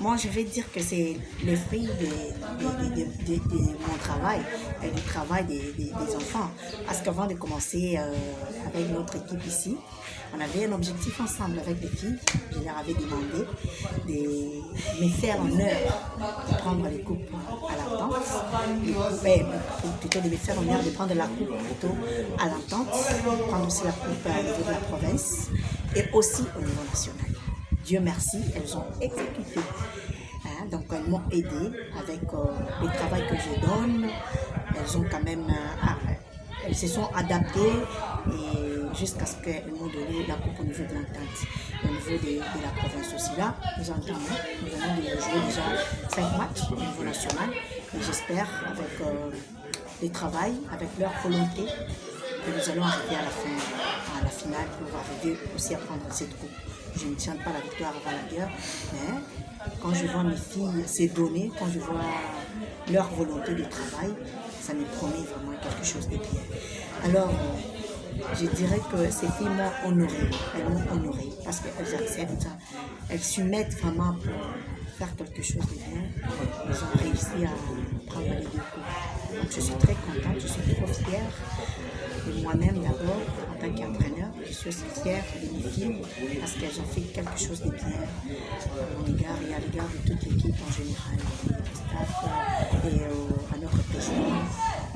Moi, je vais dire que c'est le fruit de mon travail et du travail des enfants. Parce qu'avant de commencer avec notre équipe ici, on avait un objectif ensemble avec les filles. Je leur avais demandé de me faire honneur de prendre les coupes à l'entente, plutôt de me faire honneur de prendre la coupe plutôt à l'entente, prendre aussi la coupe au niveau de la province et aussi au niveau national. Dieu merci, elles ont exécuté. Donc elles m'ont aidé avec le travail que je donne. Elles ont quand même, elles se sont adaptées et jusqu'à ce qu'elles m'ont donné la coupe au niveau de l'entente, au niveau de la province aussi. Là, nous venons de jouer déjà 5 matchs au niveau national et j'espère avec le travail, avec leur volonté, que nous allons arriver à la finale pour arriver aussi à prendre cette coupe. Je ne tiens pas la victoire avant la guerre, mais quand je vois mes filles se donner, quand je vois leur volonté de travail, ça me promet vraiment quelque chose de bien. Alors, je dirais que ces filles m'ont honorée, elles m'ont honorée parce qu'elles acceptent, elles s'y mettent vraiment pour faire quelque chose de bien. Elles ont réussi à prendre les 2 coups. Donc je suis très contente, je suis trop fière de moi-même d'abord en tant qu'entraîneur. Je suis aussi fière de mes filles parce qu'elles ont fait quelque chose de bien à mon égard et à l'égard de toute l'équipe en général, au staff et à notre président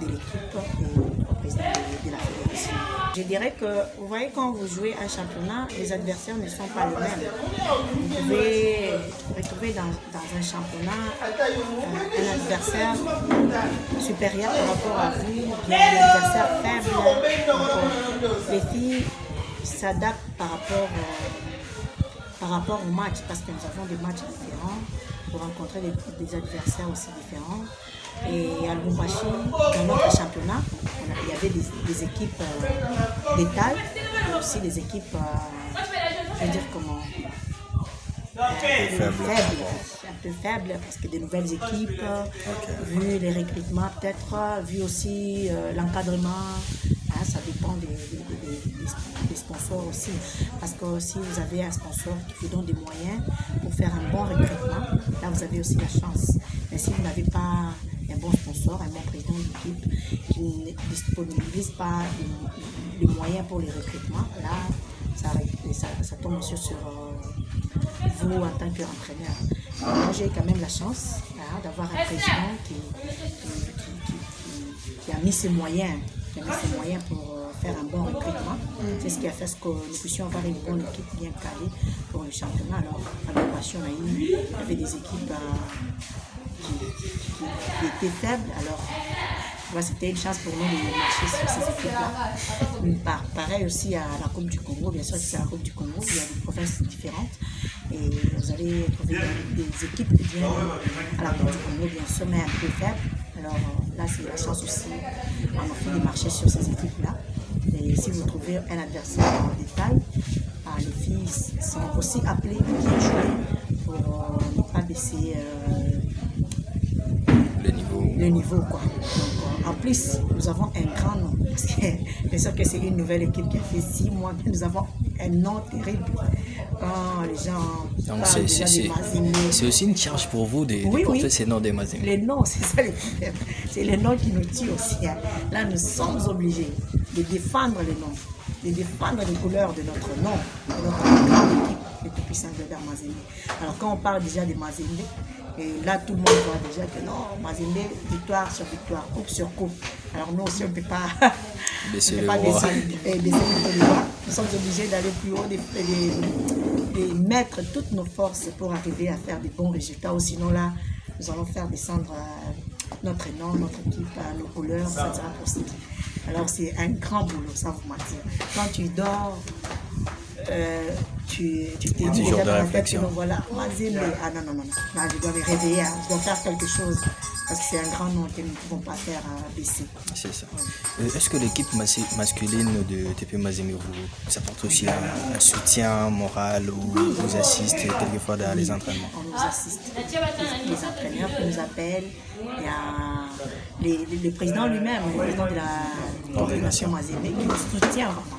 de l'équipe et au président de la fédération. Je dirais que, vous voyez, quand vous jouez un championnat, les adversaires ne sont pas les mêmes. Vous pouvez retrouver dans un championnat un adversaire supérieur par rapport à vous, bien un adversaire faible. Les filles s'adaptent par rapport au match, parce que nous avons des matchs différents pour rencontrer des adversaires aussi différents. Et à Lubumbashi, dans notre championnat, il y avait des équipes d'étal et aussi des équipes, je veux dire comment, un peu faibles, parce que des nouvelles équipes, vu les recrutements peut-être, vu aussi l'encadrement, ça dépend des sponsors aussi. Parce que si vous avez un sponsor qui vous donne des moyens pour faire un bon recrutement, là vous avez aussi la chance. Mais si vous n'avez pas un bon sponsor, un bon président d'équipe qui ne disponibilise pas les moyens pour les recrutements, là ça tombe aussi sur vous en tant qu'entraîneur. Moi, j'ai quand même la chance d'avoir un président qui a mis ses moyens, pour faire un bon recrutement. C'est ce qui a fait que nous puissions avoir une bonne équipe bien calée pour le championnat. Alors, à l'opération, il y avait des équipes qui étaient faibles. Alors, c'était une chance pour nous de marcher sur ces équipes-là. Pareil aussi à la Coupe du Congo. Bien sûr que c'est la Coupe du Congo, il y a des provinces différentes. Et vous allez trouver des équipes qui viennent à la Coupe du Congo, bien sûr, mais un peu faibles. Alors là, c'est la chance aussi en fait de marcher sur ces équipes-là. Et si vous trouvez un adversaire en détail, les filles sont aussi appelées à bien jouer pour ne pas baisser le niveau, quoi. Donc, en plus, nous avons un grand nom. Parce que bien sûr que c'est une nouvelle équipe qui a fait 6 mois, mais nous avons un nom terrible. Quand les gens parlent déjà de Mazembe. C'est aussi une charge pour vous de porter ces noms de Mazembe. Les noms, c'est ça le problème. C'est les noms qui nous tuent aussi. Là, nous sommes obligés de défendre les noms, de défendre les couleurs de notre nom, de notre grande équipe, le tout-puissant Globert Mazembe. Alors, quand on parle déjà de Mazembe, et là, tout le monde voit déjà que non, Mazembe, victoire sur victoire, coupe sur coupe. Alors, nous aussi, on ne peut pas baisser le doigt. Nous sommes obligés d'aller plus haut, de mettre toutes nos forces pour arriver à faire des bons résultats. Ou sinon, là, nous allons faire descendre notre nom, notre équipe, nos couleurs, ça sera possible. Alors, c'est un grand boulot, sans vous mentir. Quand tu dors, tu t'es dit déjà dans la tête que voilà, Mazembe, non, là, je dois me réveiller, je dois faire quelque chose parce que c'est un grand nom que nous ne pouvons pas faire baisser. C'est ça. Est-ce que l'équipe masculine de TP Mazembe vous apporte aussi un soutien moral ou vous assiste quelquefois dans les entraînements? On nous assiste. Les entraîneurs qui nous appellent, il y a le président lui-même, le président de la coordination Mazembe qui nous soutient vraiment.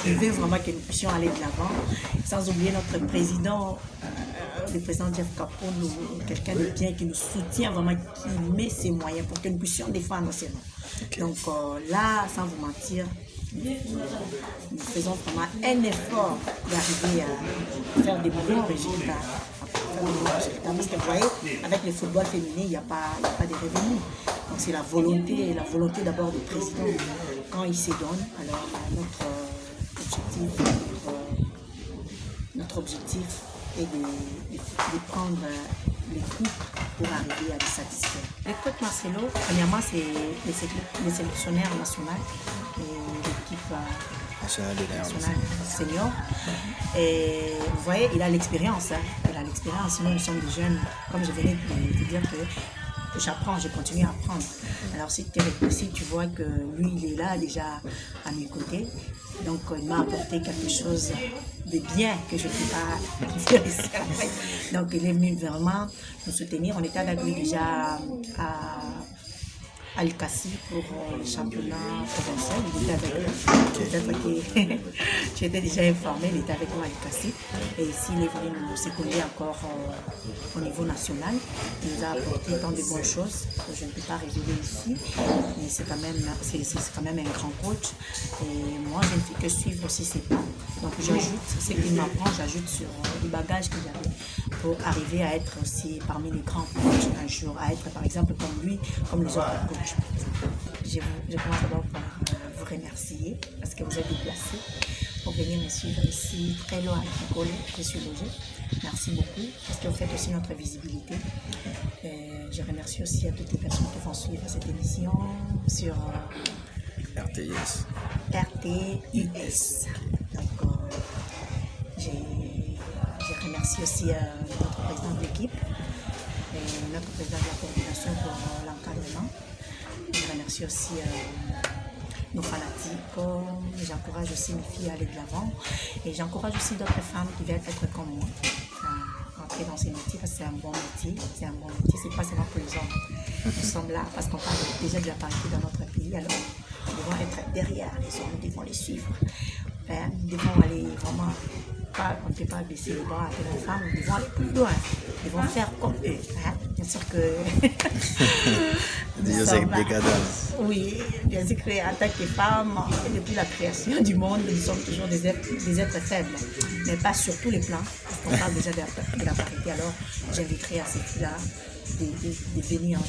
Il veut vraiment que nous puissions aller de l'avant, sans oublier notre président, le président Jeff Capone, quelqu'un de bien qui nous soutient vraiment, qui met ses moyens pour que nous puissions défendre ces noms. Okay. Donc là, sans vous mentir, nous faisons vraiment un effort d'arriver à faire des bons résultats. Parce que vous voyez, avec le football féminin, il n'y a pas de revenus. Donc c'est la volonté d'abord du président. Quand il se donne, alors notre objectif est de prendre les coupes pour arriver à les satisfaire. Le coach Marcelo, premièrement, c'est le sélectionneur national et l'équipe nationale senior. Et vous voyez, il a l'expérience. Il a l'expérience. Nous sommes des jeunes, comme je venais de dire que j'apprends, je continue à apprendre. Alors si tu vois que lui, il est là déjà à mes côtés, donc il m'a apporté quelque chose de bien que je ne peux pas dire ici. Donc il est venu vraiment nous soutenir. On était avec lui déjà à Likasi pour le championnat provincial. Il était avec nous. Peut-être que tu étais déjà informé, il était avec nous à Likasi. Et ici, il est venu nous seconder encore au niveau national. Il nous a apporté tant de bonnes choses que je ne peux pas révéler ici. Mais c'est quand même un grand coach. Et moi, je ne fais que suivre aussi ses pas. Donc j'ajoute ce qu'il m'apprend, j'ajoute sur les bagages que j'avais pour arriver à être aussi parmi les grands coachs un jour, à être par exemple comme lui, comme les autres coachs. Je commence d'abord par vous remercier parce que vous êtes déplacés pour venir me suivre ici très loin à Kikole, je suis logée. Merci beaucoup parce que vous faites aussi notre visibilité. Et je remercie aussi à toutes les personnes qui vont suivre cette émission sur RTIS. Donc, je remercie aussi notre président de l'équipe et notre président de la coordination pour l'encadrement. Je remercie aussi nos fanatiques. J'encourage aussi mes filles à aller de l'avant et j'encourage aussi d'autres femmes qui veulent être comme moi à entrer dans ces métiers parce que c'est un bon métier. C'est c'est pas seulement pour les hommes. Nous sommes là parce qu'on parle déjà de la parité dans notre pays. Alors, nous devons être derrière les hommes, nous devons les suivre. Nous devons aller vraiment, on ne peut pas baisser les bras à les femmes, nous devons aller plus loin, nous devons faire comme eux. sûr que... Oui, bien sûr qu'en tant que femme, depuis la création du monde, nous sommes toujours des êtres faibles, mais pas sur tous les plans, parce qu'on parle déjà de la parité. Alors, j'inviterai à ces filles-là de venir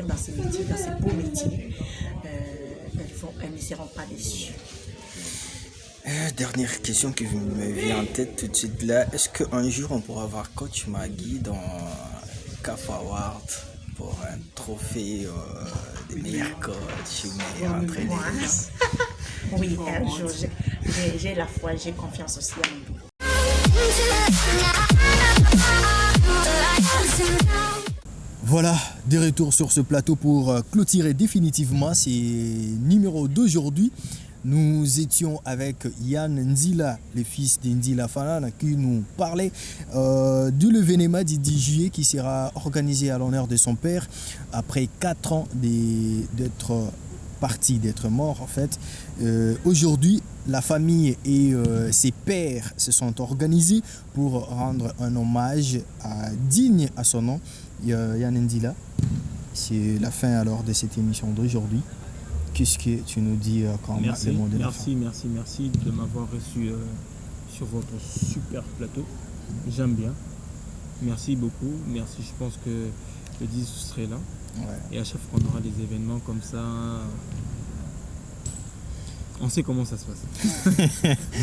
dans ces métiers, dans ces beaux métiers. Elles ne seront pas déçues. Dernière question qui me vient en tête tout de suite là. Est-ce qu'un jour on pourra voir Coach Maggie dans CAF Award pour un trophée des meilleurs coachs ou meilleurs entraîneurs? Oui, un jour, j'ai la foi, j'ai confiance aussi en nous. Voilà, des retours sur ce plateau pour clôturer définitivement ces numéros d'aujourd'hui. Nous étions avec Yann Nzila, le fils d'Nzila Fanane, qui nous parlait du l'événement du 10 juillet qui sera organisé à l'honneur de son père après 4 ans d'être parti, d'être mort en fait. Aujourd'hui, la famille et ses pères se sont organisés pour rendre un hommage digne à son nom. Yann Nzila, c'est la fin alors de cette émission d'aujourd'hui. Qu'est-ce que tu nous dis quand merci, le mot de la fin? Merci de m'avoir reçu sur votre super plateau. J'aime bien. Merci beaucoup. Merci, je pense que le 10 vous serez là. Ouais. Et à chaque fois qu'on aura des événements comme ça, on sait comment ça se passe.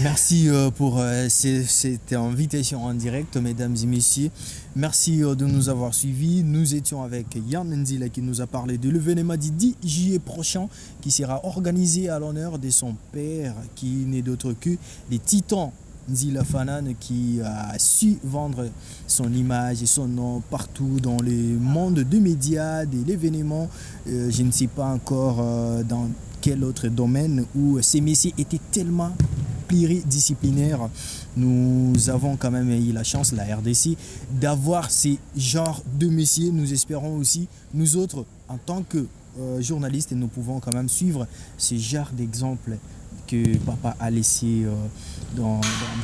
Merci pour cette invitation en direct, mesdames et messieurs. Merci de nous avoir suivis. Nous étions avec Yann Nzila qui nous a parlé de l'événement du 10 juillet prochain qui sera organisé à l'honneur de son père qui n'est d'autre que les Titans. Nzila Fanane qui a su vendre son image et son nom partout dans le monde des médias, de l'événement. Je ne sais pas encore dans quel autre domaine où ces métiers étaient tellement pluridisciplinaires. Nous avons quand même eu la chance, la RDC, d'avoir ces genres de métiers. Nous espérons aussi, nous autres, en tant que journalistes, nous pouvons quand même suivre ces genres d'exemples que papa a laissé dans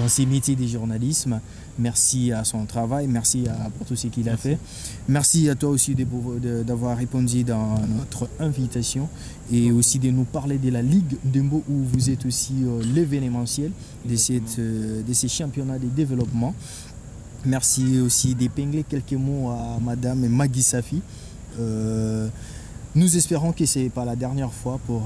ses métiers de journalisme. Merci à son travail, merci pour tout ce qu'il a fait. Merci à toi aussi d'avoir répondu dans notre invitation et aussi de nous parler de la Ligue Dembo où vous êtes aussi l'événementiel de ces championnats de développement. Merci aussi d'épingler quelques mots à Madame Maggie Safi. Nous espérons que ce n'est pas la dernière fois pour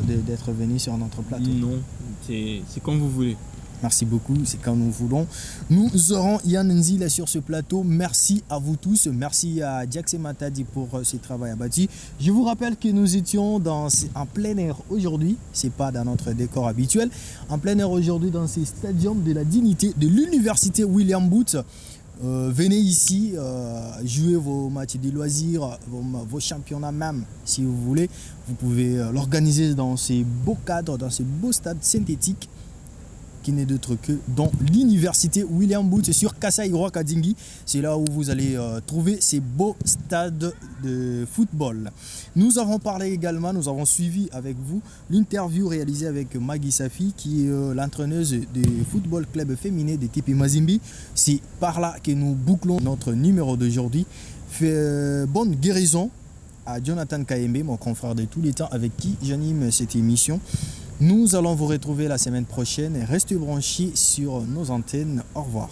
d'être venu sur notre plateau. Non, c'est quand vous voulez. Merci beaucoup, c'est quand nous voulons. Nous aurons Yann Nzila sur ce plateau. Merci à vous tous. Merci à Diaxe Matadi pour ce travail abattu. Je vous rappelle que nous étions en plein air aujourd'hui. Ce n'est pas dans notre décor habituel. En plein air aujourd'hui dans ce stadium de la dignité de l'université William Booth. Venez ici jouer vos matchs de loisirs, vos championnats même si vous voulez. Vous pouvez l'organiser dans ces beaux cadres, dans ces beaux stades synthétiques qui n'est d'autre que dans l'université William Booth sur Kasai Kadingi. C'est là où vous allez trouver ces beaux stades de football. Nous avons parlé également, nous avons suivi avec vous l'interview réalisée avec Maggie Safi qui est l'entraîneuse du football club féminin de TP Mazembe. C'est par là que nous bouclons notre numéro d'aujourd'hui. Bonne guérison à Jonathan Kayembe, mon confrère de tous les temps avec qui j'anime cette émission. Nous allons vous retrouver la semaine prochaine. Restez branchés sur nos antennes. Au revoir.